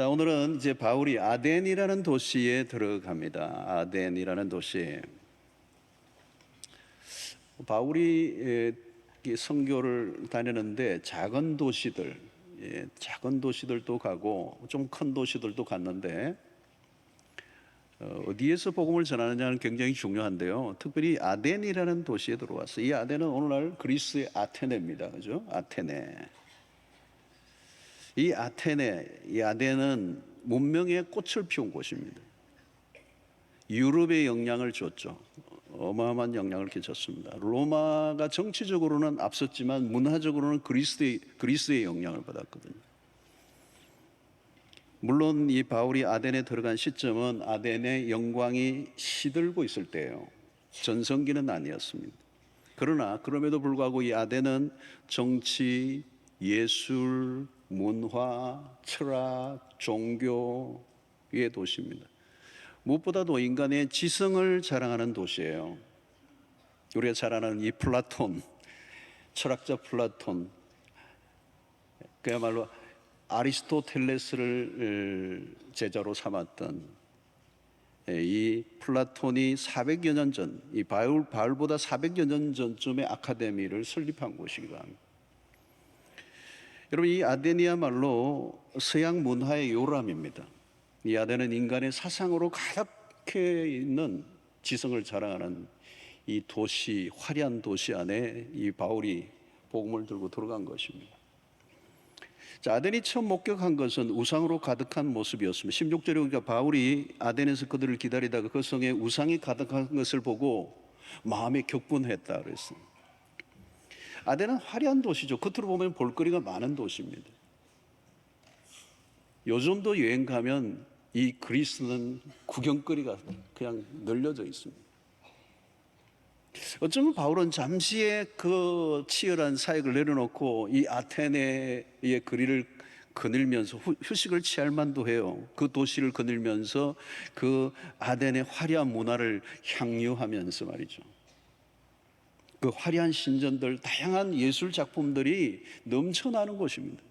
자, 오늘은 이제 바울이 아덴이라는 도시에 들어갑니다. 아덴이라는 도시. 바울이 이 선교를 다니는데 작은 도시들, 작은 도시들도 가고 좀 큰 도시들도 갔는데 어디에서 복음을 전하느냐는 굉장히 중요한데요. 특별히 아덴이라는 도시에 들어왔어요. 이 아덴은 오늘날 그리스의 아테네입니다. 그죠? 아테네. 이 아덴은 문명의 꽃을 피운 곳입니다. 유럽에 영향을 줬죠. 어마어마한 영향을 끼쳤습니다. 로마가 정치적으로는 앞섰지만 문화적으로는 그리스의 영향을 받았거든요. 물론 이 바울이 아덴에 들어간 시점은 아덴의 영광이 시들고 있을 때예요. 전성기는 아니었습니다. 그러나 그럼에도 불구하고 이 아덴은 정치, 예술, 문화, 철학, 종교의 도시입니다. 무엇보다도 인간의 지성을 자랑하는 도시예요. 우리가 잘 아는 이 플라톤, 철학자 플라톤, 그야말로 아리스토텔레스를 제자로 삼았던 이 플라톤이 400여 년 전, 이 바울보다 400여 년 전쯤에 아카데미를 설립한 곳이기도 합니다. 여러분, 이 아덴이야말로 서양 문화의 요람입니다. 이 아덴은 인간의 사상으로 가득해 있는 지성을 자랑하는 이 도시, 화려한 도시 안에 이 바울이 복음을 들고 들어간 것입니다. 자, 아덴이 처음 목격한 것은 우상으로 가득한 모습이었습니다. 16절에 보니까 바울이 아덴에서 그들을 기다리다가 그 성에 우상이 가득한 것을 보고 마음에 격분했다 그랬습니다. 아덴은 화려한 도시죠. 겉으로 보면 볼거리가 많은 도시입니다. 요즘도 여행 가면 이 그리스는 구경거리가 그냥 널려져 있습니다. 어쩌면 바울은 잠시의 그 치열한 사역을 내려놓고 이 아테네의 거리를 거닐면서 휴식을 취할 만도 해요. 그 도시를 거닐면서 그 아덴의 화려한 문화를 향유하면서 말이죠. 그 화려한 신전들, 다양한 예술 작품들이 넘쳐나는 곳입니다.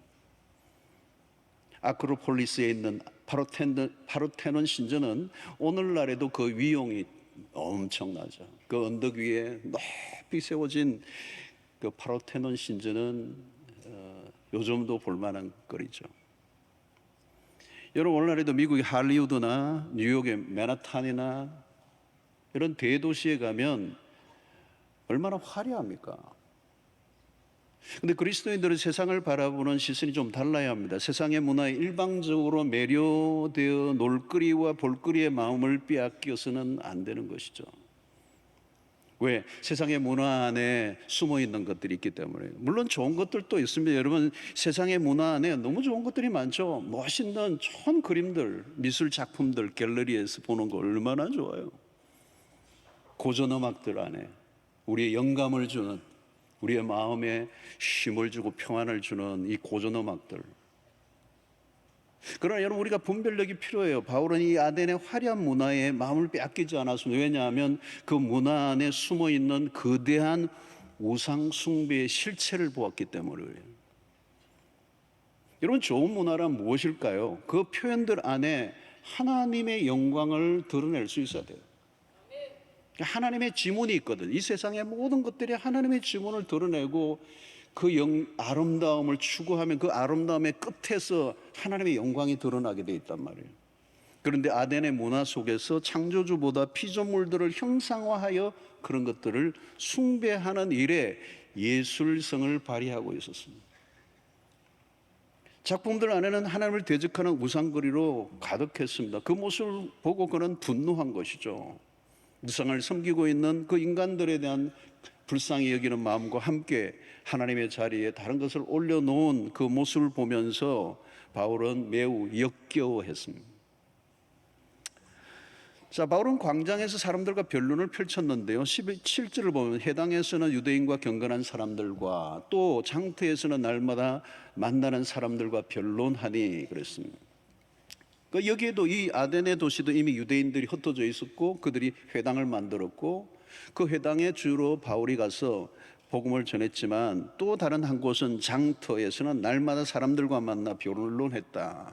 아크로폴리스에 있는 파르테논 신전은 오늘날에도 그 위용이 엄청나죠. 그 언덕 위에 높이 세워진 그 파르테논 신전은 요즘도 볼만한 거리죠. 여러분, 오늘날에도 미국의 할리우드나 뉴욕의 맨하탄이나 이런 대도시에 가면 얼마나 화려합니까? 근데 그리스도인들은 세상을 바라보는 시선이 좀 달라야 합니다. 세상의 문화에 일방적으로 매료되어 놀거리와 볼거리의 마음을 빼앗겨서는 안 되는 것이죠. 왜? 세상의 문화 안에 숨어 있는 것들이 있기 때문에. 물론 좋은 것들도 있습니다. 여러분, 세상의 문화 안에 너무 좋은 것들이 많죠. 멋있는 좋은 그림들, 미술 작품들 갤러리에서 보는 거 얼마나 좋아요. 고전음악들 안에 우리의 영감을 주는, 우리의 마음에 쉼을 주고 평안을 주는 이 고전음악들. 그러나 여러분, 우리가 분별력이 필요해요. 바울은 이 아덴의 화려한 문화에 마음을 빼앗기지 않았습니다. 왜냐하면 그 문화 안에 숨어있는 거대한 우상 숭배의 실체를 보았기 때문이에요. 여러분, 좋은 문화란 무엇일까요? 그 표현들 안에 하나님의 영광을 드러낼 수 있어야 돼요. 하나님의 지문이 있거든. 이 세상의 모든 것들이 하나님의 지문을 드러내고 그 아름다움을 추구하면 그 아름다움의 끝에서 하나님의 영광이 드러나게 돼 있단 말이에요. 그런데 아덴의 문화 속에서 창조주보다 피조물들을 형상화하여 그런 것들을 숭배하는 일에 예술성을 발휘하고 있었습니다. 작품들 안에는 하나님을 대적하는 우상거리로 가득했습니다. 그 모습을 보고 그는 분노한 것이죠. 우상을 섬기고 있는 그 인간들에 대한 불쌍히 여기는 마음과 함께 하나님의 자리에 다른 것을 올려놓은 그 모습을 보면서 바울은 매우 역겨워했습니다. 자, 바울은 광장에서 사람들과 변론을 펼쳤는데요. 17절을 보면 해당에서는 유대인과 경건한 사람들과 또 장터에서는 날마다 만나는 사람들과 변론하니 그랬습니다. 여기에도 이 아덴의 도시도 이미 유대인들이 흩어져 있었고 그들이 회당을 만들었고 그 회당에 주로 바울이 가서 복음을 전했지만 또 다른 한 곳은 장터에서는 날마다 사람들과 만나 변론했다.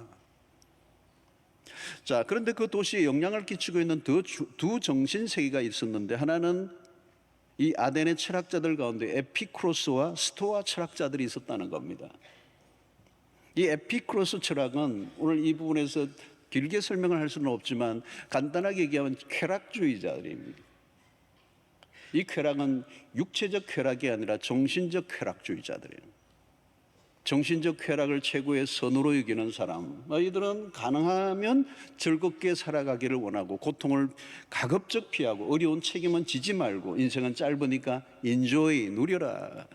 자, 그런데 그 도시에 영향을 끼치고 있는 두 정신세계가 있었는데, 하나는 이 아덴의 철학자들 가운데 에피쿠로스와 스토아 철학자들이 있었다는 겁니다. 이 에피쿠로스 철학은 오늘 이 부분에서 길게 설명을 할 수는 없지만 간단하게 얘기하면 쾌락주의자들입니다. 이 쾌락은 육체적 쾌락이 아니라 정신적 쾌락주의자들이에요. 정신적 쾌락을 최고의 선으로 여기는 사람, 이들은 가능하면 즐겁게 살아가기를 원하고 고통을 가급적 피하고 어려운 책임은 지지 말고 인생은 짧으니까 인조이, 누려라.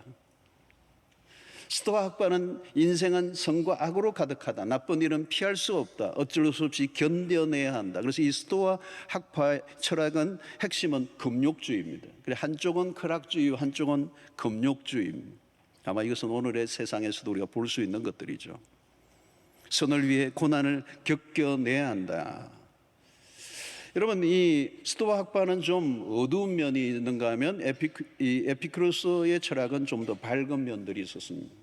스토아 학파는 인생은 선과 악으로 가득하다, 나쁜 일은 피할 수 없다, 어쩔 수 없이 견뎌내야 한다. 그래서 이 스토아 학파의 철학은 핵심은 금욕주의입니다. 그래, 한쪽은 쾌락주의, 한쪽은 금욕주의입니다. 아마 이것은 오늘의 세상에서도 우리가 볼 수 있는 것들이죠. 선을 위해 고난을 겪어내야 한다. 여러분, 이 스토아 학파는 좀 어두운 면이 있는가 하면 에피쿠로스의 철학은 좀 더 밝은 면들이 있었습니다.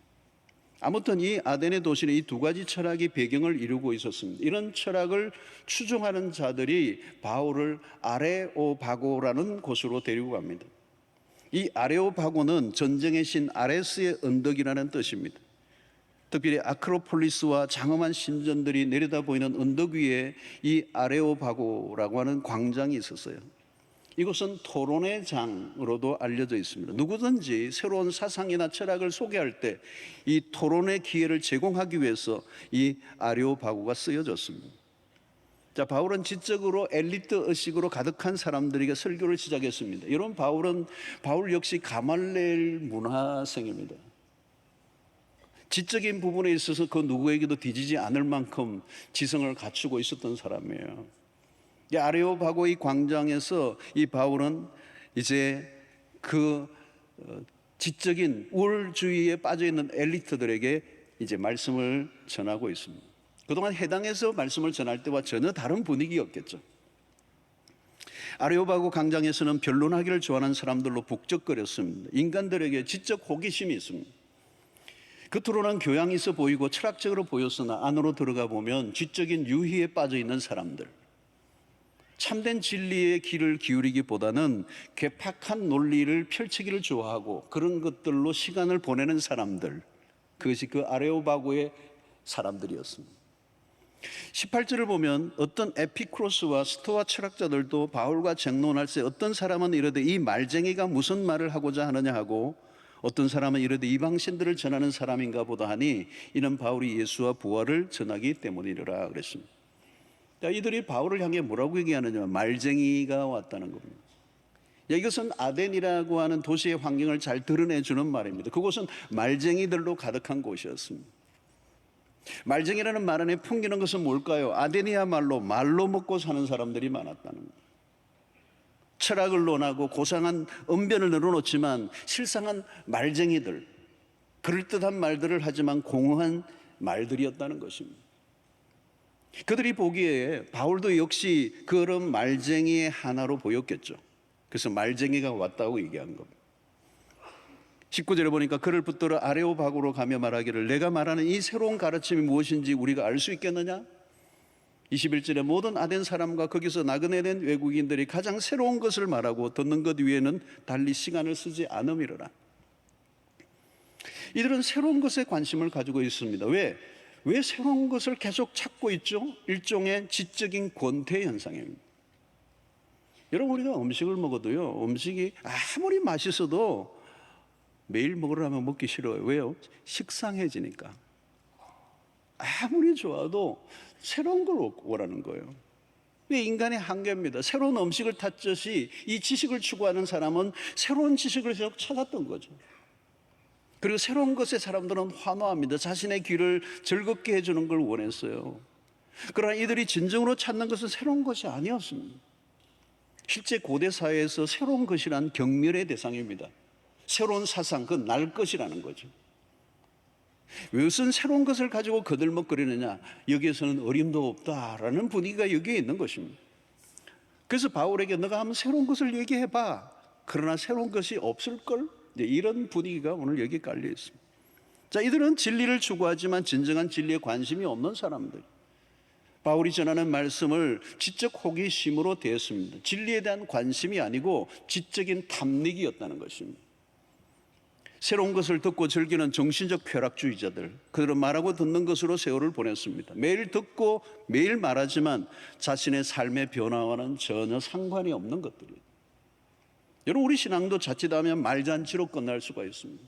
아무튼 이 아덴의 도시는 이 두 가지 철학이 배경을 이루고 있었습니다. 이런 철학을 추종하는 자들이 바울을 아레오바고라는 곳으로 데리고 갑니다. 이 아레오바고는 전쟁의 신 아레스의 언덕이라는 뜻입니다. 특별히 아크로폴리스와 장엄한 신전들이 내려다 보이는 언덕 위에 이 아레오바고라고 하는 광장이 있었어요. 이곳은 토론의 장으로도 알려져 있습니다. 누구든지 새로운 사상이나 철학을 소개할 때 이 토론의 기회를 제공하기 위해서 이 아레오바고가 쓰여졌습니다. 자, 바울은 지적으로 엘리트 의식으로 가득한 사람들에게 설교를 시작했습니다. 여러분, 바울 역시 가말레엘 문화생입니다. 지적인 부분에 있어서 그 누구에게도 뒤지지 않을 만큼 지성을 갖추고 있었던 사람이에요. 이 아레오바고의 광장에서 이 바울은 이제 그 지적인 우월주의에 빠져 있는 엘리트들에게 이제 말씀을 전하고 있습니다. 그동안 해당에서 말씀을 전할 때와 전혀 다른 분위기였겠죠. 아레오바고 광장에서는 변론하기를 좋아하는 사람들로 북적거렸습니다. 인간들에게 지적 호기심이 있습니다. 겉으로는 교양이 있어 보이고 철학적으로 보였으나 안으로 들어가 보면 지적인 유희에 빠져 있는 사람들, 참된 진리의 귀를 기울이기보다는 괴팍한 논리를 펼치기를 좋아하고 그런 것들로 시간을 보내는 사람들, 그것이 그 아레오바고의 사람들이었습니다. 18절을 보면 어떤 에피쿠로스와 스토아 철학자들도 바울과 쟁론할 때 어떤 사람은 이르되 이 말쟁이가 무슨 말을 하고자 하느냐 하고 어떤 사람은 이르되 이방신들을 전하는 사람인가 보다 하니 이는 바울이 예수와 부활을 전하기 때문이라 그랬습니다. 자, 이들이 바울을 향해 뭐라고 얘기하느냐, 말쟁이가 왔다는 겁니다. 이것은 아덴이라고 하는 도시의 환경을 잘 드러내주는 말입니다. 그곳은 말쟁이들로 가득한 곳이었습니다. 말쟁이라는 말 안에 풍기는 것은 뭘까요? 아덴이야말로 말로 먹고 사는 사람들이 많았다는 겁니다. 철학을 논하고 고상한 언변을 늘어놓지만 실상은 말쟁이들, 그럴듯한 말들을 하지만 공허한 말들이었다는 것입니다. 그들이 보기에 바울도 역시 그런 말쟁이의 하나로 보였겠죠. 그래서 말쟁이가 왔다고 얘기한 겁니다. 19절에 보니까 그를 붙들어 아레오바고로 가며 말하기를 내가 말하는 이 새로운 가르침이 무엇인지 우리가 알 수 있겠느냐? 21절에 모든 아덴 사람과 거기서 나그네 된 외국인들이 가장 새로운 것을 말하고 듣는 것 위에는 달리 시간을 쓰지 않음이로라. 이들은 새로운 것에 관심을 가지고 있습니다. 왜 새로운 것을 계속 찾고 있죠? 일종의 지적인 권태 현상입니다. 여러분, 우리가 음식을 먹어도요, 음식이 아무리 맛있어도 매일 먹으려면 먹기 싫어요. 왜요? 식상해지니까. 아무리 좋아도 새로운 걸 원하는 거예요. 이게 인간의 한계입니다. 새로운 음식을 찾듯이 이 지식을 추구하는 사람은 새로운 지식을 계속 찾았던 거죠. 그리고 새로운 것에 사람들은 환호합니다. 자신의 귀를 즐겁게 해주는 걸 원했어요. 그러나 이들이 진정으로 찾는 것은 새로운 것이 아니었습니다. 실제 고대 사회에서 새로운 것이란 경멸의 대상입니다. 새로운 사상, 그건 날 것이라는 거죠. 무슨 새로운 것을 가지고 거들먹거리느냐, 여기에서는 어림도 없다라는 분위기가 여기에 있는 것입니다. 그래서 바울에게 너가 한번 새로운 것을 얘기해봐, 그러나 새로운 것이 없을걸, 이런 분위기가 오늘 여기 깔려 있습니다. 자, 이들은 진리를 추구하지만 진정한 진리에 관심이 없는 사람들. 바울이 전하는 말씀을 지적 호기심으로 대했습니다. 진리에 대한 관심이 아니고 지적인 탐닉이었다는 것입니다. 새로운 것을 듣고 즐기는 정신적 쾌락주의자들, 그들은 말하고 듣는 것으로 세월을 보냈습니다. 매일 듣고 매일 말하지만 자신의 삶의 변화와는 전혀 상관이 없는 것들이에요. 여러분, 우리 신앙도 자칫하면 말잔치로 끝날 수가 있습니다.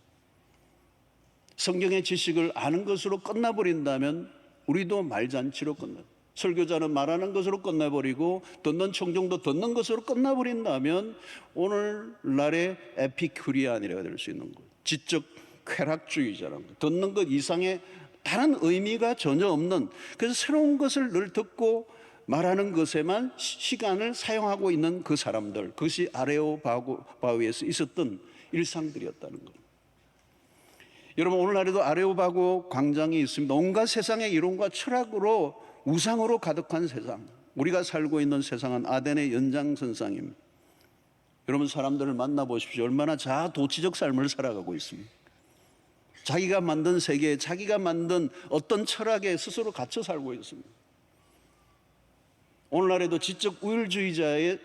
성경의 지식을 아는 것으로 끝나버린다면 우리도 말잔치로 끝나요. 설교자는 말하는 것으로 끝나버리고 듣는 청중도 듣는 것으로 끝나버린다면 오늘날의 에피큐리안이라고 될 수 있는 거예요. 지적 쾌락주의자라는 거. 듣는 것 이상의 다른 의미가 전혀 없는, 그래서 새로운 것을 늘 듣고 말하는 것에만 시간을 사용하고 있는 그 사람들, 그것이 아레오바고에서 있었던 일상들이었다는 겁니다. 여러분, 오늘날에도 아레오바고 광장이 있습니다. 온갖 세상의 이론과 철학으로 우상으로 가득한 세상, 우리가 살고 있는 세상은 아덴의 연장선상입니다. 여러분, 사람들을 만나보십시오. 얼마나 자아도취적 삶을 살아가고 있습니다. 자기가 만든 세계에, 자기가 만든 어떤 철학에 스스로 갇혀 살고 있습니다. 오늘날에도 지적 우월주의에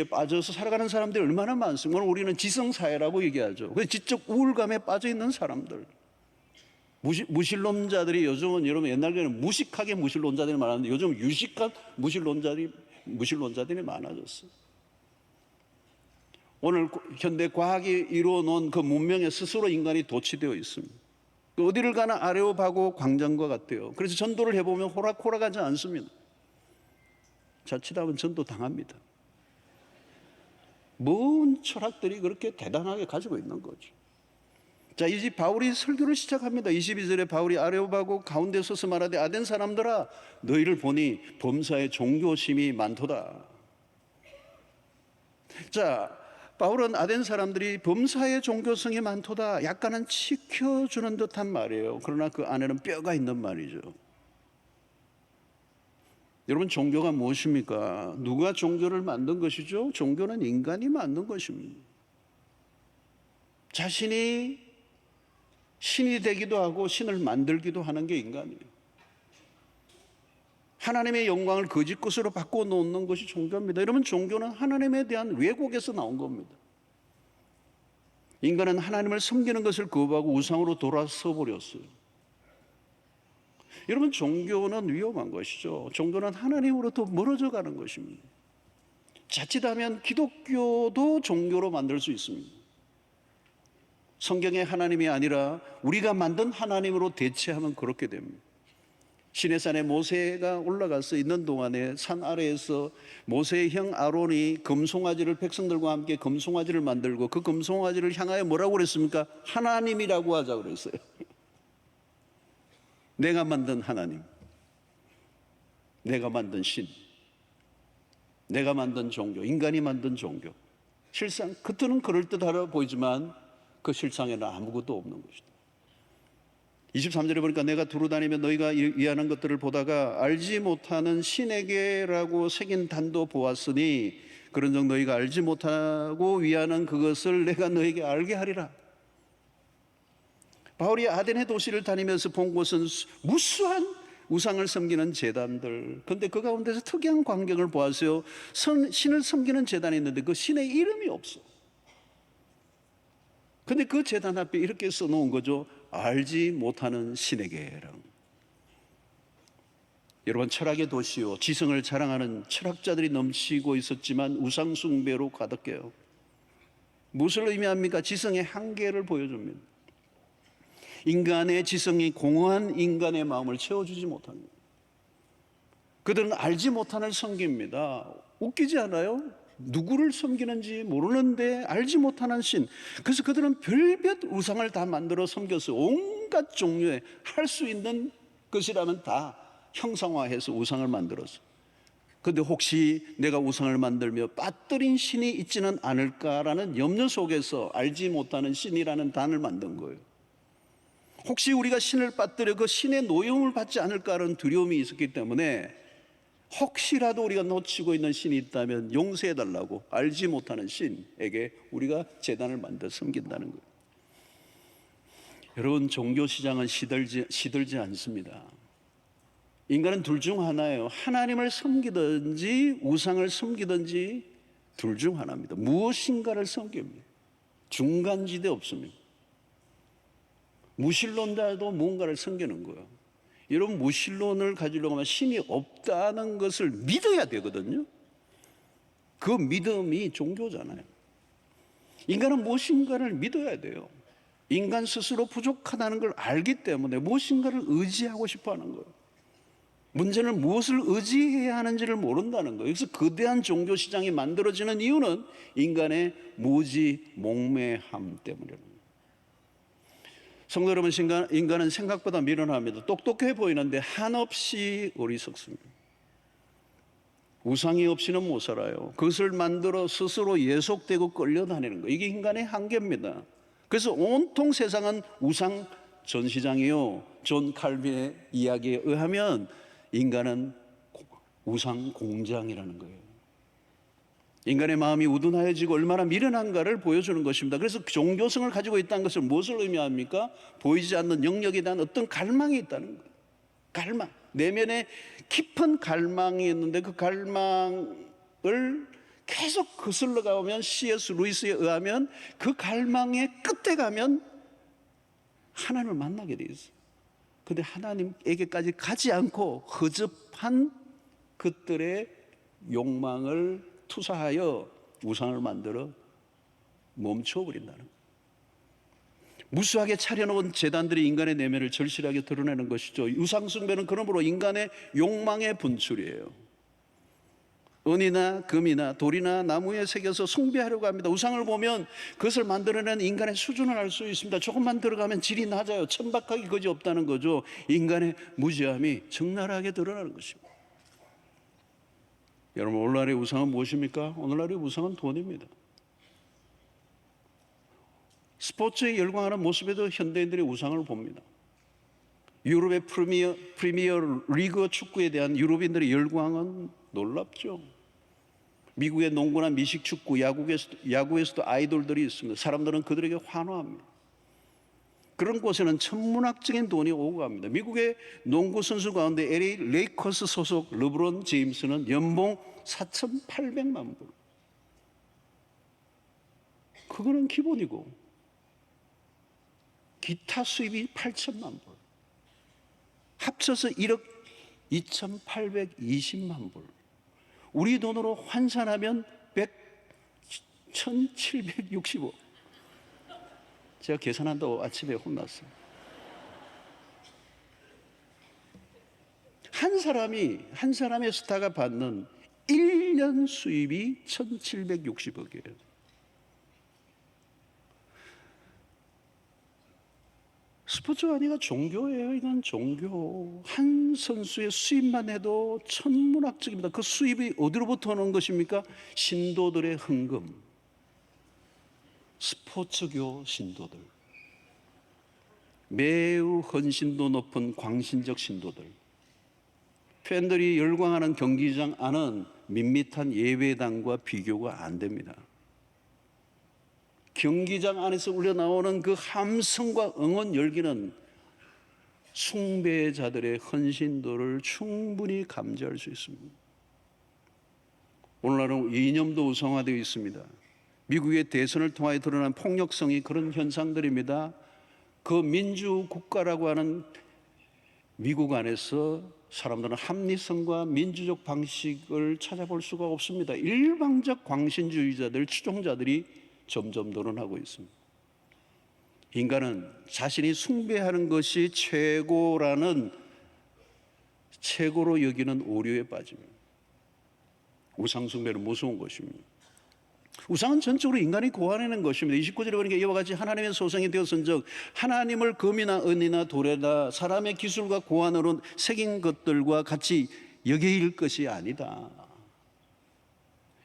빠져서 살아가는 사람들이 얼마나 많습니까? 오늘 우리는 지성사회라고 얘기하죠. 그래서 지적 우울감에 빠져 있는 사람들, 무신론자들이 요즘은, 여러분, 옛날에는 무식하게 무신론자들이 많았는데 요즘 유식한 무신론자들이 많아졌어요. 오늘 현대 과학이 이루어놓은 그 문명에 스스로 인간이 도취되어 있습니다. 어디를 가나 아레오바고 광장과 같아요. 그래서 전도를 해보면 호락호락하지 않습니다. 자칫하면 전도 당합니다. 뭔 철학들이 그렇게 대단하게 가지고 있는 거죠. 자, 이제 바울이 설교를 시작합니다. 22절에 바울이 아레오바고 가운데 서서 말하되 아덴 사람들아, 너희를 보니 범사에 종교심이 많도다. 자, 바울은 아덴 사람들이 범사에 종교성이 많도다, 약간은 지켜주는 듯한 말이에요. 그러나 그 안에는 뼈가 있는 말이죠. 여러분, 종교가 무엇입니까? 누가 종교를 만든 것이죠? 종교는 인간이 만든 것입니다. 자신이 신이 되기도 하고 신을 만들기도 하는 게 인간이에요. 하나님의 영광을 거짓 것으로 바꿔놓는 것이 종교입니다. 여러분, 종교는 하나님에 대한 왜곡에서 나온 겁니다. 인간은 하나님을 섬기는 것을 거부하고 우상으로 돌아서 버렸어요. 여러분, 종교는 위험한 것이죠. 종교는 하나님으로부터 멀어져 가는 것입니다. 자칫하면 기독교도 종교로 만들 수 있습니다. 성경의 하나님이 아니라 우리가 만든 하나님으로 대체하면 그렇게 됩니다. 시내산에 모세가 올라가서 있는 동안에 산 아래에서 모세의 형 아론이 금송아지를, 백성들과 함께 금송아지를 만들고 그 금송아지를 향하여 뭐라고 그랬습니까? 하나님이라고 하자고 그랬어요. 내가 만든 하나님, 내가 만든 신, 내가 만든 종교, 인간이 만든 종교. 실상 겉으로는 그럴듯하려 보이지만 그 실상에는 아무것도 없는 것이다. 23절에 보니까 내가 두루다니며 너희가 위하는 것들을 보다가 알지 못하는 신에게라고 새긴 단도 보았으니 그런즉 너희가 알지 못하고 위하는 그것을 내가 너희에게 알게 하리라. 바울이 아덴의 도시를 다니면서 본 곳은 무수한 우상을 섬기는 제단들, 그런데 그 가운데서 특이한 광경을 보았어요. 신을 섬기는 제단이 있는데 그 신의 이름이 없어. 근데 그 제단 앞에 이렇게 써놓은 거죠. 알지 못하는 신에게랑. 여러분, 철학의 도시요, 지성을 자랑하는 철학자들이 넘치고 있었지만 우상 숭배로 가득해요. 무엇을 의미합니까? 지성의 한계를 보여줍니다. 인간의 지성이 공허한 인간의 마음을 채워주지 못합니다. 그들은 알지 못하는 섬깁니다. 웃기지 않아요? 누구를 섬기는지 모르는데 알지 못하는 신. 그래서 그들은 별별 우상을 다 만들어 섬겼어요. 온갖 종류의 할 수 있는 것이라면 다 형상화해서 우상을 만들었어요. 그런데 혹시 내가 우상을 만들며 빠뜨린 신이 있지는 않을까라는 염려 속에서 알지 못하는 신이라는 단을 만든 거예요. 혹시 우리가 신을 빠뜨려 그 신의 노여움을 받지 않을까라는 두려움이 있었기 때문에 혹시라도 우리가 놓치고 있는 신이 있다면 용서해달라고 알지 못하는 신에게 우리가 제단을 만들어 섬긴다는 거예요. 여러분, 종교 시장은 시들지 않습니다. 인간은 둘 중 하나예요. 하나님을 섬기든지 우상을 섬기든지 둘 중 하나입니다. 무엇인가를 섬깁니다. 중간지대 없습니다. 무신론자도 무언가를 섬기는 거예요. 이런 무신론을 가지려고 하면 신이 없다는 것을 믿어야 되거든요. 그 믿음이 종교잖아요. 인간은 무엇인가를 믿어야 돼요. 인간 스스로 부족하다는 걸 알기 때문에 무엇인가를 의지하고 싶어 하는 거예요. 문제는 무엇을 의지해야 하는지를 모른다는 거예요. 그래서 거대한 종교 시장이 만들어지는 이유는 인간의 무지 몽매함 때문이라는 거예요. 성도 여러분, 인간은 생각보다 미련합니다. 똑똑해 보이는데 한없이 어리석습니다. 우상이 없이는 못 살아요. 그것을 만들어 스스로 예속되고 끌려다니는 거예요. 이게 인간의 한계입니다. 그래서 온통 세상은 우상 전시장이요. 존 칼빈의 이야기에 의하면 인간은 우상 공장이라는 거예요. 인간의 마음이 우둔하여지고 얼마나 미련한가를 보여주는 것입니다. 그래서 종교성을 가지고 있다는 것은 무엇을 의미합니까? 보이지 않는 영역에 대한 어떤 갈망이 있다는 거예요. 갈망. 내면에 깊은 갈망이 있는데 그 갈망을 계속 거슬러 가면 C.S. 루이스에 의하면 그 갈망의 끝에 가면 하나님을 만나게 돼 있어요. 근데 하나님에게까지 가지 않고 허접한 그들의 욕망을 투사하여 우상을 만들어 멈춰버린다는 거예요. 무수하게 차려놓은 제단들이 인간의 내면을 절실하게 드러내는 것이죠. 우상숭배는 그러므로 인간의 욕망의 분출이에요. 은이나 금이나 돌이나 나무에 새겨서 숭배하려고 합니다. 우상을 보면 그것을 만들어낸 인간의 수준을 알 수 있습니다. 조금만 들어가면 질이 낮아요. 천박하기 거지 없다는 거죠. 인간의 무지함이 적나라하게 드러나는 것입니다. 여러분, 오늘날의 우상은 무엇입니까? 오늘날의 우상은 돈입니다. 스포츠에 열광하는 모습에도 현대인들의 우상을 봅니다. 유럽의 프리미어 리그 축구에 대한 유럽인들의 열광은 놀랍죠. 미국의 농구나 미식축구, 야구에서도 아이돌들이 있습니다. 사람들은 그들에게 환호합니다. 그런 곳에는 천문학적인 돈이 오고 갑니다. 미국의 농구 선수 가운데 LA 레이커스 소속 르브론 제임스는 연봉 4,800만 불. 그거는 기본이고 기타 수입이 8천만 불. 합쳐서 1억 2,820만 불. 우리 돈으로 환산하면 1,765. 제가 계산한다고 아침에 혼났어요. 한 사람의 스타가 받는 1년 수입이 1,760억이에요. 스포츠가 아니라 종교예요. 이건 종교. 한 선수의 수입만 해도 천문학적입니다. 그 수입이 어디로부터 오는 것입니까? 신도들의 헌금. 스포츠교 신도들. 매우 헌신도 높은 광신적 신도들. 팬들이 열광하는 경기장 안은 밋밋한 예배당과 비교가 안 됩니다. 경기장 안에서 울려나오는 그 함성과 응원 열기는 숭배자들의 헌신도를 충분히 감지할 수 있습니다. 오늘날은 이념도 우상화되어 있습니다. 미국의 대선을 통하여 드러난 폭력성이 그런 현상들입니다. 그 민주국가라고 하는 미국 안에서 사람들은 합리성과 민주적 방식을 찾아볼 수가 없습니다. 일방적 광신주의자들, 추종자들이 점점 늘어나고 있습니다. 인간은 자신이 숭배하는 것이 최고로 여기는 오류에 빠집니다. 우상 숭배는 무서운 것입니다. 우상은 전적으로 인간이 고안해낸 것입니다. 29절에 보니까 이와 같이 하나님의 소생이 되었은즉 하나님을 금이나 은이나 돌에다 사람의 기술과 고안으로 새긴 것들과 같이 여길 것이 아니다.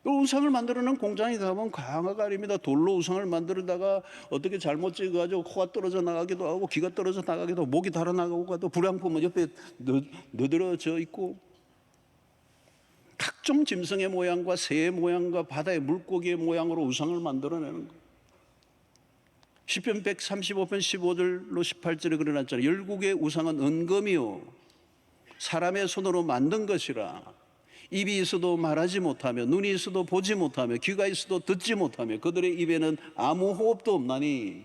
우상을 만들어낸 공장에 가면 강화가 아닙니다. 돌로 우상을 만들다가 어떻게 잘못 찍어가지고 코가 떨어져 나가기도 하고 귀가 떨어져 나가기도 하고 목이 달아나가고 또 불량품은 옆에 너드러져 있고 각종 짐승의 모양과 새의 모양과 바다의 물고기의 모양으로 우상을 만들어내는 거예요. 시편 135편 15절로 18절에 그려놨잖아요. 열국의 우상은 은금이요 사람의 손으로 만든 것이라. 입이 있어도 말하지 못하며 눈이 있어도 보지 못하며 귀가 있어도 듣지 못하며 그들의 입에는 아무 호흡도 없나니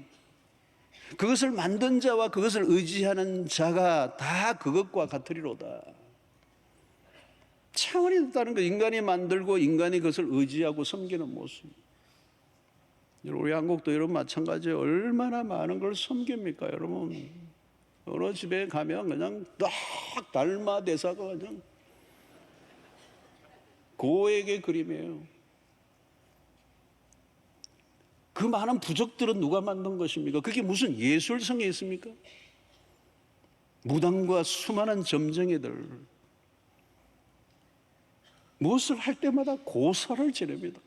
그것을 만든 자와 그것을 의지하는 자가 다 그것과 같으리로다. 차원이 높다는 거, 인간이 만들고 인간이 그것을 의지하고 섬기는 모습. 우리 한국도 여러분 마찬가지예요. 얼마나 많은 걸 섬깁니까 여러분. 어느 집에 가면 그냥 딱 달마 대사가 그냥 고액의 그림이에요. 그 많은 부적들은 누가 만든 것입니까? 그게 무슨 예술성이 있습니까? 무당과 수많은 점쟁이들 무엇을 할 때마다 고사를 지릅니다.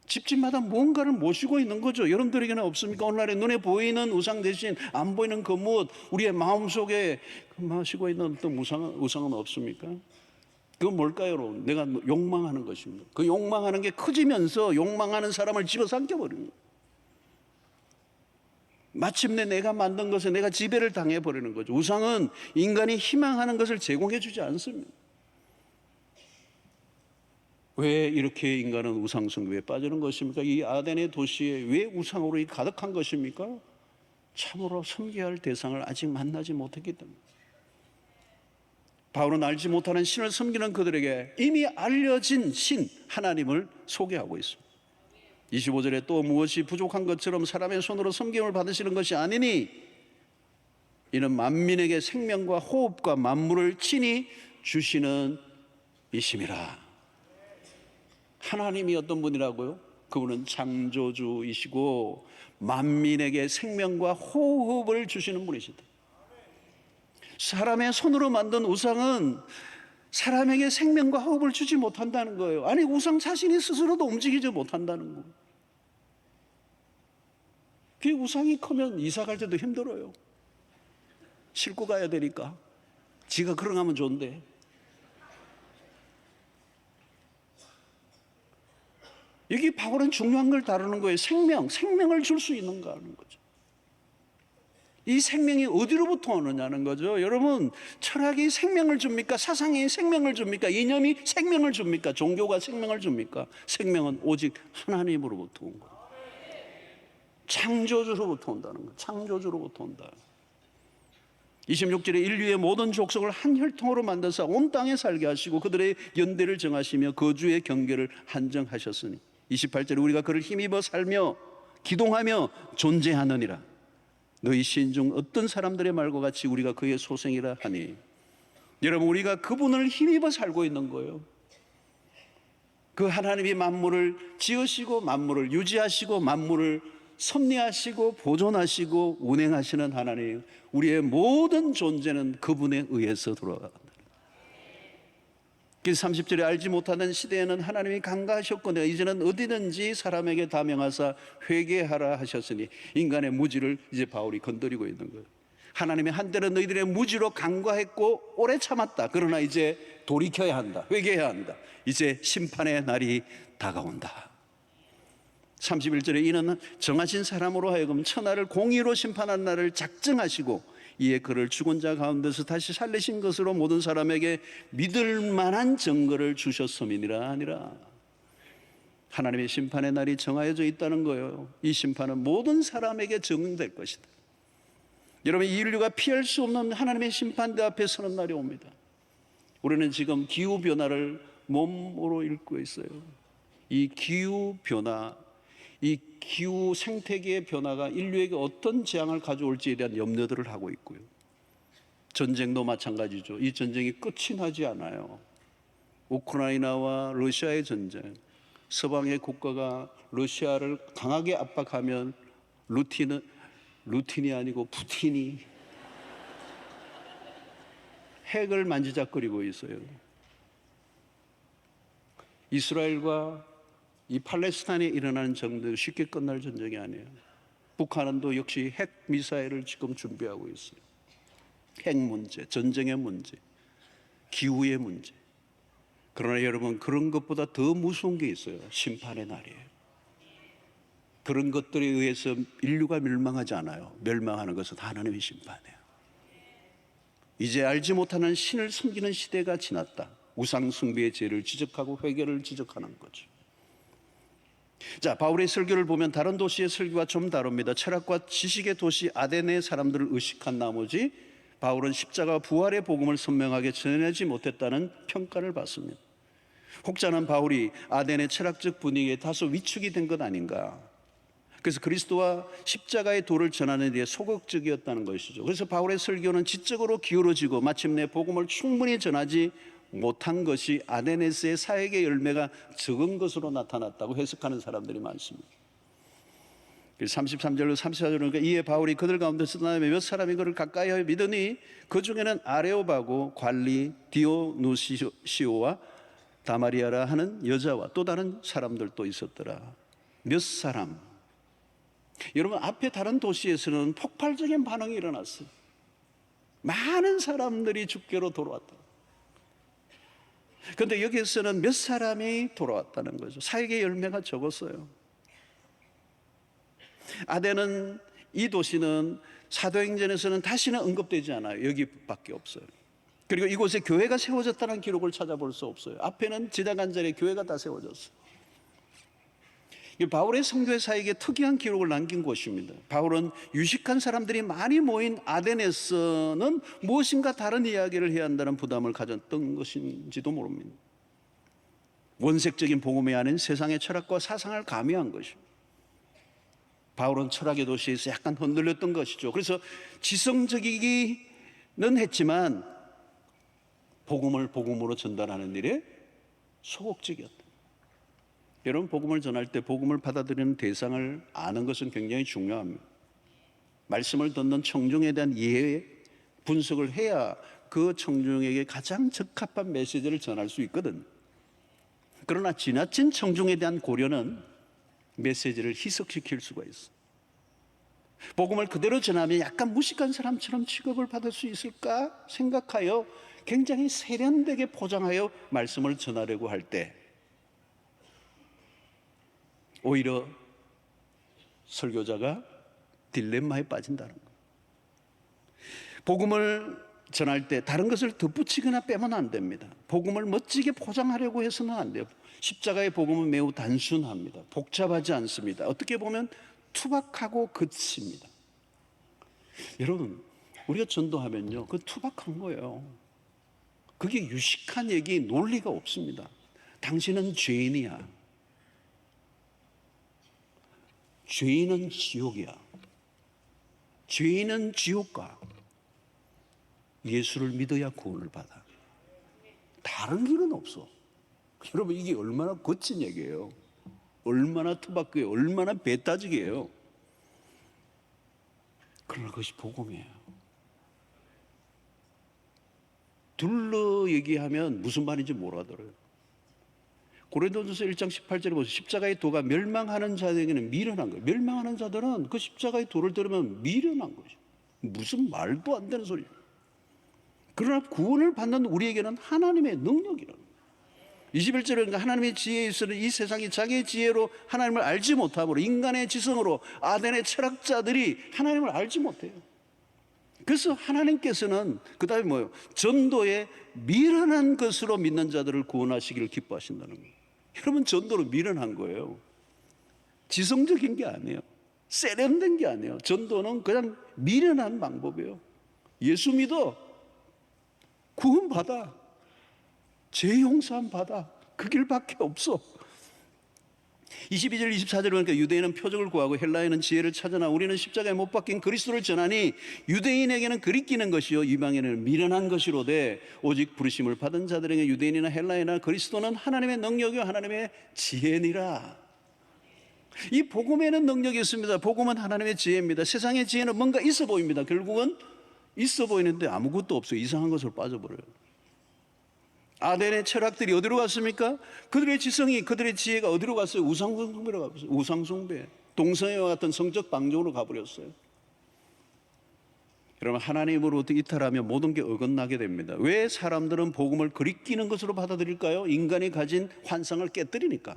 집집마다 뭔가를 모시고 있는 거죠. 여러분들에게는 없습니까? 오늘날에 눈에 보이는 우상 대신 안 보이는 그 무엇, 우리의 마음속에 마시고 있는 어떤 우상은 없습니까? 그건 뭘까요, 여러분? 내가 욕망하는 것입니다. 그 욕망하는 게 커지면서 욕망하는 사람을 집어삼켜 버리는 거예요. 마침내 내가 만든 것에 내가 지배를 당해 버리는 거죠. 우상은 인간이 희망하는 것을 제공해 주지 않습니다. 왜 이렇게 인간은 우상 숭배에 빠지는 것입니까? 이 아덴의 도시에 왜 우상으로 가득한 것입니까? 참으로 섬겨야 할 대상을 아직 만나지 못했기 때문에. 바울은 알지 못하는 신을 섬기는 그들에게 이미 알려진 신 하나님을 소개하고 있습니다. 25절에 또 무엇이 부족한 것처럼 사람의 손으로 섬김을 받으시는 것이 아니니 이는 만민에게 생명과 호흡과 만물을 친히 주시는 이심이라. 하나님이 어떤 분이라고요? 그분은 창조주이시고 만민에게 생명과 호흡을 주시는 분이시다. 사람의 손으로 만든 우상은 사람에게 생명과 호흡을 주지 못한다는 거예요. 아니 우상 자신이 스스로도 움직이지 못한다는 거예요. 그 우상이 크면 이사 갈 때도 힘들어요. 싣고 가야 되니까. 지가 걸어가면 좋은데. 여기 바울은 중요한 걸 다루는 거예요. 생명을 줄 수 있는가 하는 거죠. 이 생명이 어디로부터 오느냐는 거죠. 여러분, 철학이 생명을 줍니까? 사상이 생명을 줍니까? 이념이 생명을 줍니까? 종교가 생명을 줍니까? 생명은 오직 하나님으로부터 온 거예요. 창조주로부터 온다는 거예요. 창조주로부터 온다. 26절에 인류의 모든 족속을 한 혈통으로 만드사 온 땅에 살게 하시고 그들의 연대를 정하시며 거주의 경계를 한정하셨으니 28절에 우리가 그를 힘입어 살며 기동하며 존재하느니라. 너희 시인 중 어떤 사람들의 말과 같이 우리가 그의 소생이라 하니. 여러분, 우리가 그분을 힘입어 살고 있는 거예요. 그 하나님이 만물을 지으시고 만물을 유지하시고 만물을 섭리하시고 보존하시고 운행하시는 하나님, 우리의 모든 존재는 그분에 의해서 돌아간다. 그래서 30절에 알지 못하는 시대에는 하나님이 간과하셨거늘 이제는 어디든지 사람에게 다 명하사 회개하라 하셨으니 인간의 무지를 이제 바울이 건드리고 있는 거예요. 하나님이 한때는 너희들의 무지로 간과했고 오래 참았다. 그러나 이제 돌이켜야 한다. 회개해야 한다. 이제 심판의 날이 다가온다. 31절에 이는 정하신 사람으로 하여금 천하를 공의로 심판한 날을 작정하시고 이에 그를 죽은 자 가운데서 다시 살리신 것으로 모든 사람에게 믿을 만한 증거를 주셨음이니라 하니라. 하나님의 심판의 날이 정하여져 있다는 거예요. 이 심판은 모든 사람에게 적용될 것이다. 여러분, 이 인류가 피할 수 없는 하나님의 심판대 앞에 서는 날이 옵니다. 우리는 지금 기후변화를 몸으로 읽고 있어요. 이 기후변화, 이 기후 생태계의 변화가 인류에게 어떤 재앙을 가져올지에 대한 염려들을 하고 있고요. 전쟁도 마찬가지죠. 이 전쟁이 끝이 나지 않아요. 우크라이나와 러시아의 전쟁, 서방의 국가가 러시아를 강하게 압박하면 루틴이 아니고 푸틴이 핵을 만지작거리고 있어요. 이스라엘과 이 팔레스타인에 일어나는 전쟁도 쉽게 끝날 전쟁이 아니에요. 북한도 역시 핵 미사일을 지금 준비하고 있어요. 핵 문제, 전쟁의 문제, 기후의 문제. 그러나 여러분, 그런 것보다 더 무서운 게 있어요. 심판의 날이에요. 그런 것들에 의해서 인류가 멸망하지 않아요. 멸망하는 것은 하나님의 심판이에요. 이제 알지 못하는 신을 섬기는 시대가 지났다. 우상 숭배의 죄를 지적하고 회개를 지적하는 거죠. 자, 바울의 설교를 보면 다른 도시의 설교와 좀 다릅니다. 철학과 지식의 도시 아데네의 사람들을 의식한 나머지 바울은 십자가 부활의 복음을 선명하게 전하지 못했다는 평가를 받습니다. 혹자는 바울이 아덴의 철학적 분위기에 다소 위축이 된 것 아닌가. 그래서 그리스도와 십자가의 도를 전하는 데 소극적이었다는 것이죠. 그래서 바울의 설교는 지적으로 기울어지고 마침내 복음을 충분히 전하지 못한 것이 아데네스의 사역의 열매가 적은 것으로 나타났다고 해석하는 사람들이 많습니다. 33절로 34절은 이에 바울이 그들 가운데서 떠나며 몇 사람이 그를 가까이하여 믿으니 그 중에는 아레오바고 관리 디오누시오와 다마리아라 하는 여자와 또 다른 사람들도 있었더라. 몇 사람. 여러분, 앞에 다른 도시에서는 폭발적인 반응이 일어났어요. 많은 사람들이 주께로 돌아왔다. 그런데 여기에서는 몇 사람이 돌아왔다는 거죠. 사역의 열매가 적었어요. 아덴은, 이 도시는 사도행전에서는 다시는 언급되지 않아요. 여기밖에 없어요. 그리고 이곳에 교회가 세워졌다는 기록을 찾아볼 수 없어요. 앞에는 지나간 자리에 교회가 다 세워졌어요. 바울의 선교 사역에 특이한 기록을 남긴 곳입니다. 바울은 유식한 사람들이 많이 모인 아덴에서는 무엇인가 다른 이야기를 해야 한다는 부담을 가졌던 것인지도 모릅니다. 원색적인 복음이 아닌 세상의 철학과 사상을 가미한 것입니다. 바울은 철학의 도시에서 약간 흔들렸던 것이죠. 그래서 지성적이기는 했지만 복음을 복음으로 전달하는 일에 소극적이었다. 여러분, 복음을 전할 때 복음을 받아들이는 대상을 아는 것은 굉장히 중요합니다. 말씀을 듣는 청중에 대한 이해 분석을 해야 그 청중에게 가장 적합한 메시지를 전할 수 있거든. 그러나 지나친 청중에 대한 고려는 메시지를 희석시킬 수가 있어. 복음을 그대로 전하면 약간 무식한 사람처럼 취급을 받을 수 있을까 생각하여 굉장히 세련되게 포장하여 말씀을 전하려고 할 때 오히려 설교자가 딜레마에 빠진다는 거예요. 복음을 전할 때 다른 것을 덧붙이거나 빼면 안 됩니다. 복음을 멋지게 포장하려고 해서는 안 돼요. 십자가의 복음은 매우 단순합니다. 복잡하지 않습니다. 어떻게 보면 투박하고 거칩니다. 여러분, 우리가 전도하면요, 그 투박한 거예요. 그게 유식한 얘기, 논리가 없습니다. 당신은 죄인이야. 죄인은 지옥이야. 죄인은 지옥 가. 예수를 믿어야 구원을 받아. 다른 길은 없어. 여러분, 이게 얼마나 거친 얘기예요. 얼마나 투박해요. 얼마나 배따지게요. 그러나 그것이 복음이에요. 둘러 얘기하면 무슨 말인지 못 알아들어요. 고린도전서 1장 18절에 보세요. 십자가의 도가 멸망하는 자에게는 미련한 거예요. 멸망하는 자들은 그 십자가의 도를 들으면 미련한 거죠. 무슨 말도 안 되는 소리예요. 그러나 구원을 받는 우리에게는 하나님의 능력이라는 거예요. 21절에 그러니까 하나님의 지혜에 있어는 이 세상이 자기의 지혜로 하나님을 알지 못함으로 인간의 지성으로 아덴의 철학자들이 하나님을 알지 못해요. 그래서 하나님께서는 그 다음에 뭐예요? 전도에 미련한 것으로 믿는 자들을 구원하시기를 기뻐하신다는 거예요. 여러분, 전도로 미련한 거예요. 지성적인 게 아니에요. 세련된 게 아니에요. 전도는 그냥 미련한 방법이에요. 예수 믿어. 구원 받아. 죄 용서함 받아. 그 길밖에 없어. 22절 24절 보니까 유대인은 표적을 구하고 헬라인은 지혜를 찾으나 우리는 십자가에 못 박힌 그리스도를 전하니 유대인에게는 그리끼는 것이요 이방인에게는 미련한 것이로되 오직 부르심을 받은 자들에게 유대인이나 헬라인이나 그리스도는 하나님의 능력이요 하나님의 지혜니라. 이 복음에는 능력이 있습니다. 복음은 하나님의 지혜입니다. 세상의 지혜는 뭔가 있어 보입니다. 결국은 있어 보이는데 아무것도 없어요. 이상한 것으로 빠져버려요. 아덴의 철학들이 어디로 갔습니까? 그들의 지성이, 그들의 지혜가 어디로 갔어요? 우상숭배로 가버렸어요. 우상숭배, 동성애와 같은 성적 방종으로 가버렸어요. 여러분, 하나님으로부터 이탈하면 모든 게 어긋나게 됩니다. 왜 사람들은 복음을 그리끼는 것으로 받아들일까요? 인간이 가진 환상을 깨뜨리니까.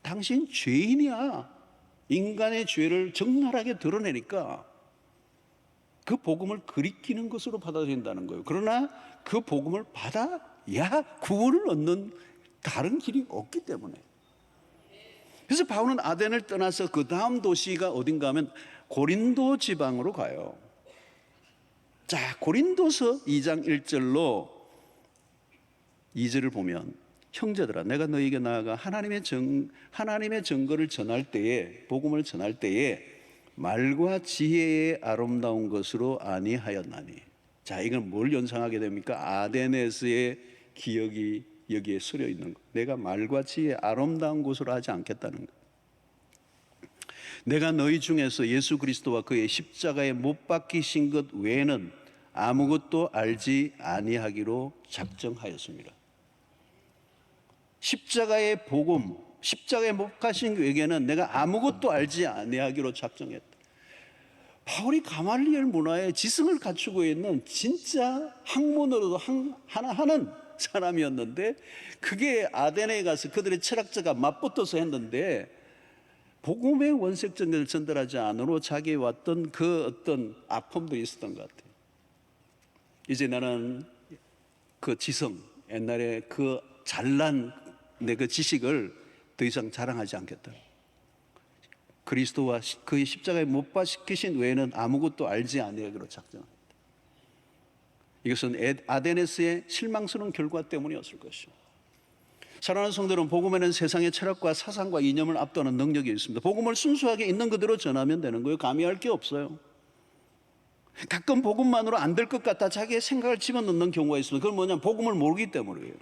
당신 죄인이야. 인간의 죄를 적나라하게 드러내니까 그 복음을 그리키는 것으로 받아들인다는 거예요. 그러나 그 복음을 받아야 구원을 얻는 다른 길이 없기 때문에. 그래서 바울은 아덴을 떠나서 그 다음 도시가 어딘가 하면 고린도 지방으로 가요. 자, 고린도서 2장 1절로 2절을 보면, 형제들아 내가 너희에게 나아가 하나님의 증거를 전할 때에, 복음을 전할 때에 말과 지혜의 아름다운 것으로 아니하였나니. 자, 이건 뭘 연상하게 됩니까? 아데네스의 기억이 여기에 쓰여 있는 거. 내가 말과 지혜의 아름다운 것으로 하지 않겠다는 거. 내가 너희 중에서 예수 그리스도와 그의 십자가에 못 박히신 것 외에는 아무것도 알지 아니하기로 작정하였습니다. 십자가의 복음, 십자가에 못 가신 외에는 내가 아무것도 알지 아니하기로 작정했다. 바울이 가말리엘 문화에 지성을 갖추고 있는 진짜 학문으로도 하나 하는 사람이었는데, 그게 아데네에 가서 그들의 철학자가 맞붙어서 했는데 복음의 원색적을 전달하지 않으로 자기에 왔던 그 어떤 아픔들이 있었던 것 같아요. 이제 나는 그 지성, 옛날에 그 잘난 내 그 지식을 더 이상 자랑하지 않겠다. 그리스도와 그의 십자가에 못 박히신 외에는 아무것도 알지 아니하기로 작정합니다. 이것은 아데네스의 실망스러운 결과 때문이었을 것이죠. 사랑하는 성도는, 복음에는 세상의 철학과 사상과 이념을 압도하는 능력이 있습니다. 복음을 순수하게 있는 그대로 전하면 되는 거예요. 가미할 게 없어요. 가끔 복음만으로 안 될 것 같아 자기의 생각을 집어넣는 경우가 있습니다. 그건 뭐냐면 복음을 모르기 때문이에요.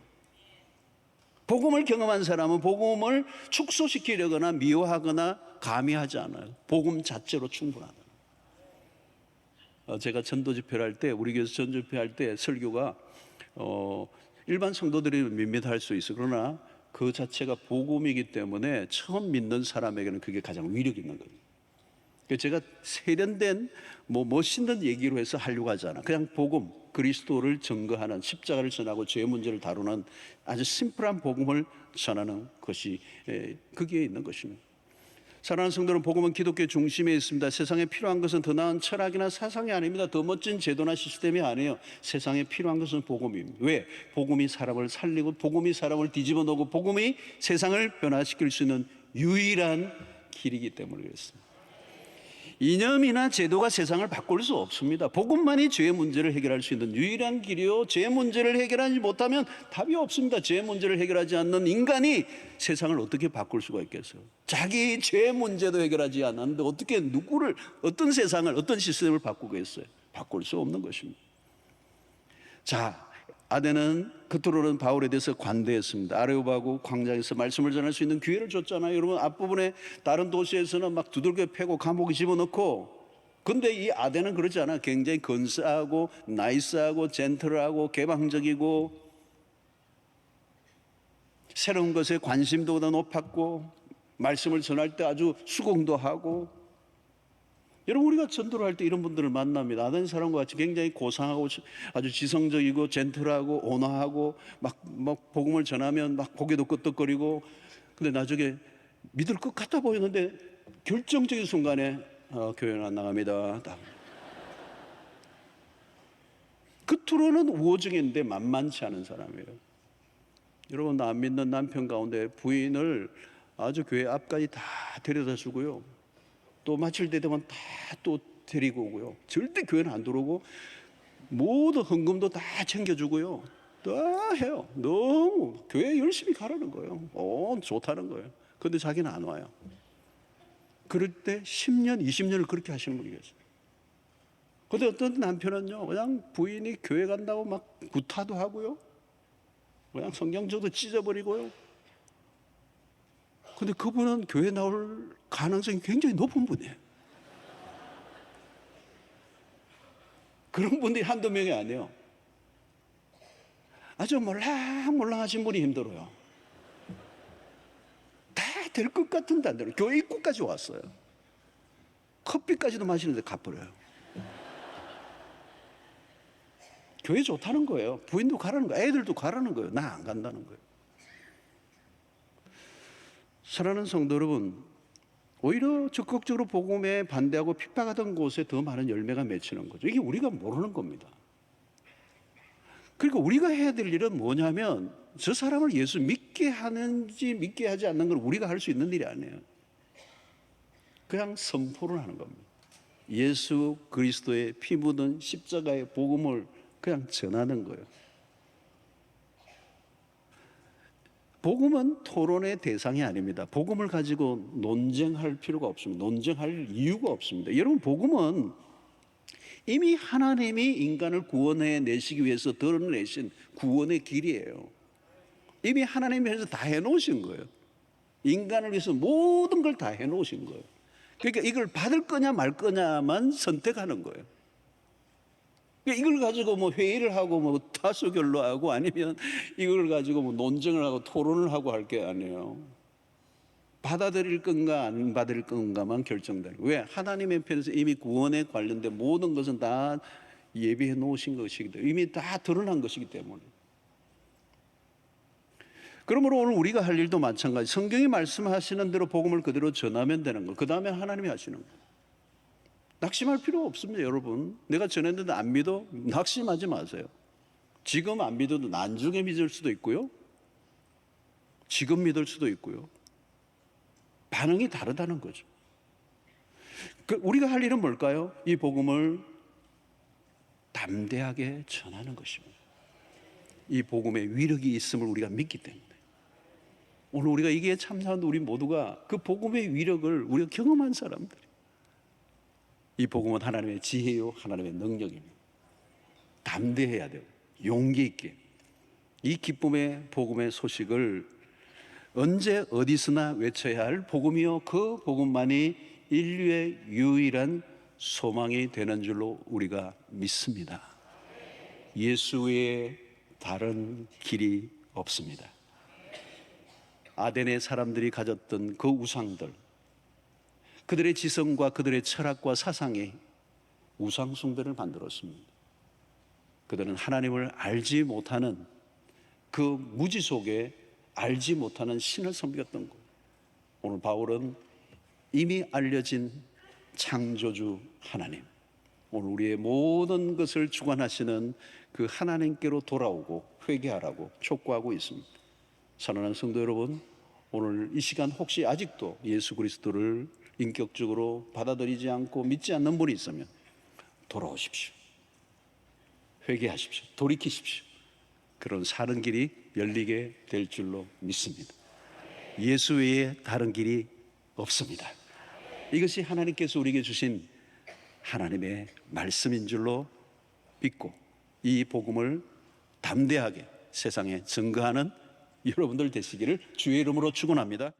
복음을 경험한 사람은 복음을 축소시키려거나 미워하거나 가미하지 않아요. 복음 자체로 충분하다. 제가 전도 집회를 할 때, 우리 교회에서 전도 집회할 때 설교가 일반 성도들이 밋밋할 수 있어. 그러나 그 자체가 복음이기 때문에 처음 믿는 사람에게는 그게 가장 위력 있는 거예요. 제가 세련된 멋있는 얘기로 해서 하려고 하지 않아. 그냥 복음, 그리스도를 증거하는, 십자가를 전하고 죄의 문제를 다루는 아주 심플한 복음을 전하는 것이 거기에 있는 것입니다. 사랑하는 성도는, 복음은 기독교의 중심에 있습니다. 세상에 필요한 것은 더 나은 철학이나 사상이 아닙니다. 더 멋진 제도나 시스템이 아니에요. 세상에 필요한 것은 복음입니다. 왜? 복음이 사람을 살리고, 복음이 사람을 뒤집어 놓고, 복음이 세상을 변화시킬 수 있는 유일한 길이기 때문에 그렇습니다. 이념이나 제도가 세상을 바꿀 수 없습니다. 복음만이 죄의 문제를 해결할 수 있는 유일한 길이요, 죄의 문제를 해결하지 못하면 답이 없습니다. 죄의 문제를 해결하지 않는 인간이 세상을 어떻게 바꿀 수가 있겠어요? 자기 죄의 문제도 해결하지 않았는데 어떻게 누구를, 어떤 세상을, 어떤 시스템을 바꾸겠어요? 바꿀 수 없는 것입니다. 자, 아덴은 그토록은 바울에 대해서 관대했습니다. 아레오바고 광장에서 말씀을 전할 수 있는 기회를 줬잖아요. 여러분, 앞부분에 다른 도시에서는 막 두들겨 패고 감옥에 집어넣고, 근데 이 아덴은 그렇지 않아. 굉장히 근사하고 나이스하고 젠틀하고 개방적이고 새로운 것에 관심도 더 높았고, 말씀을 전할 때 아주 수긍도 하고. 여러분, 우리가 전도를 할 때 이런 분들을 만납니다. 아덴 사람과 같이 굉장히 고상하고 아주 지성적이고 젠틀하고 온화하고 막 복음을 전하면 막 고개도 끄덕거리고, 근데 나중에 믿을 것 같아 보이는데 결정적인 순간에 교회는 안 나갑니다. 겉으로는 우호적인데 만만치 않은 사람이에요. 여러분, 안 믿는 남편 가운데 부인을 아주 교회 앞까지 다 데려다 주고요, 또 마칠 때 되면 다 또 데리고 오고요, 절대 교회는 안 들어오고 모두 헌금도 다 챙겨주고요, 다 해요. 너무 교회 열심히 가라는 거예요. 좋다는 거예요. 근데 자기는 안 와요. 그럴 때 10년, 20년을 그렇게 하시는 분이 계세요. 근데 어떤 남편은요, 그냥 부인이 교회 간다고 막 구타도 하고요, 그냥 성경적도 찢어버리고요. 근데 그분은 교회 나올 가능성이 굉장히 높은 분이에요. 그런 분들이 한두 명이 아니에요. 아주 몰랑몰랑하신 분이 힘들어요. 다 될 것 같은데 안 돼요. 교회 입구까지 왔어요. 커피까지도 마시는데 갚버려요. 교회 좋다는 거예요. 부인도 가라는 거예요. 애들도 가라는 거예요. 나 안 간다는 거예요. 사랑하는 성도 여러분, 오히려 적극적으로 복음에 반대하고 핍박하던 곳에 더 많은 열매가 맺히는 거죠. 이게 우리가 모르는 겁니다. 그러니까 우리가 해야 될 일은 뭐냐면 저 사람을 예수 믿게 하는지 믿게 하지 않는 걸 우리가 할 수 있는 일이 아니에요. 그냥 선포를 하는 겁니다. 예수 그리스도의 피 묻은 십자가의 복음을 그냥 전하는 거예요. 복음은 토론의 대상이 아닙니다. 복음을 가지고 논쟁할 필요가 없습니다. 논쟁할 이유가 없습니다. 여러분, 복음은 이미 하나님이 인간을 구원해 내시기 위해서 드러내신 구원의 길이에요. 이미 하나님이 해서 다 해놓으신 거예요. 인간을 위해서 모든 걸 다 해놓으신 거예요. 그러니까 이걸 받을 거냐 말 거냐만 선택하는 거예요. 이걸 가지고 뭐 회의를 하고 뭐 다수결로 하고 아니면 이걸 가지고 뭐 논쟁을 하고 토론을 하고 할 게 아니에요. 받아들일 건가 안 받을 건가만 결정되는 거예요. 왜? 하나님의 편에서 이미 구원에 관련된 모든 것은 다 예비해 놓으신 것이기 때문에, 이미 다 드러난 것이기 때문에. 그러므로 오늘 우리가 할 일도 마찬가지. 성경이 말씀하시는 대로 복음을 그대로 전하면 되는 거. 그 다음에 하나님이 하시는 거. 낙심할 필요 없습니다, 여러분. 내가 전했는데 안 믿어? 낙심하지 마세요. 지금 안 믿어도 나중에 믿을 수도 있고요. 지금 믿을 수도 있고요. 반응이 다르다는 거죠. 우리가 할 일은 뭘까요? 이 복음을 담대하게 전하는 것입니다. 이 복음의 위력이 있음을 우리가 믿기 때문에. 오늘 우리가 이게 참사한 우리 모두가 그 복음의 위력을 우리가 경험한 사람들. 이 복음은 하나님의 지혜요, 하나님의 능력입니다. 담대해야 돼요. 용기 있게. 이 기쁨의 복음의 소식을 언제 어디서나 외쳐야 할 복음이요, 그 복음만이 인류의 유일한 소망이 되는 줄로 우리가 믿습니다. 예수 외에 다른 길이 없습니다. 아덴의 사람들이 가졌던 그 우상들, 그들의 지성과 그들의 철학과 사상이 우상 숭배를 만들었습니다. 그들은 하나님을 알지 못하는 그 무지 속에 알지 못하는 신을 섬겼던 거예요. 오늘 바울은 이미 알려진 창조주 하나님, 오늘 우리의 모든 것을 주관하시는 그 하나님께로 돌아오고 회개하라고 촉구하고 있습니다. 사랑하는 성도 여러분, 오늘 이 시간 혹시 아직도 예수 그리스도를 인격적으로 받아들이지 않고 믿지 않는 분이 있으면 돌아오십시오. 회개하십시오. 돌이키십시오. 그런 사는 길이 열리게 될 줄로 믿습니다. 예수 외에 다른 길이 없습니다. 이것이 하나님께서 우리에게 주신 하나님의 말씀인 줄로 믿고 이 복음을 담대하게 세상에 증거하는 여러분들 되시기를 주의 이름으로 축원합니다.